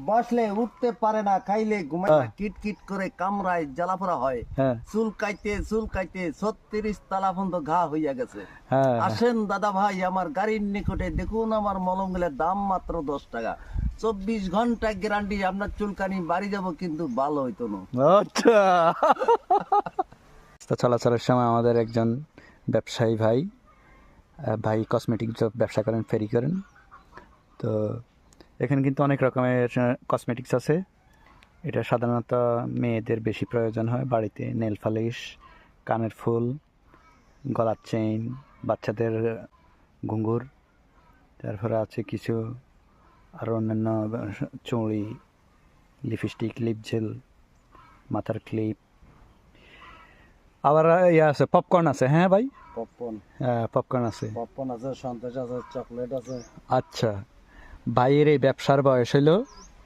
বসলে উঠতে পারে না, খাইলে ঘুমায়, কিট কিট করে কামড়ায়, জ্বালাপোড়া হয়, চুল কাইতে 36 তালা পর্যন্ত ঘা হইয়া গেছে। আসেন দাদা ভাই আমার গাড়ির নিকটে, দেখুন আমার মলম গুলো দাম মাত্র 10 টাকা, 24 ঘন্টা গ্যারান্টি, আপনার চুলকানি বাড়ি যাব কিন্তু ভালো হইতো না। আচ্ছা, চলাচলের সময় আমাদের একজন ব্যবসায়ী ভাই কসমেটিক ব্যবসা করেন, ফেরি করেন। তো এখানে কিন্তু অনেক রকমের কসমেটিক্স আছে। এটা সাধারণত মেয়েদের বেশি প্রয়োজন হয় বাড়িতে, নেল পালিশ, কানের ফুল, গলার চেইন, বাচ্চাদের ঘুঙুর, তারপরে আছে কিছু আরও অন্যান্য চুড়ি, লিপস্টিক, লিপ জেল, মাথার ক্লিপ, আবার ইয়ে আছে, পপকর্ন আছে। হ্যাঁ ভাই, পপকর্ন আছে, সন্দেশ আছে, চকলেট আছে। আচ্ছা, ভাইয়ের এই ব্যবসার বয়স হইল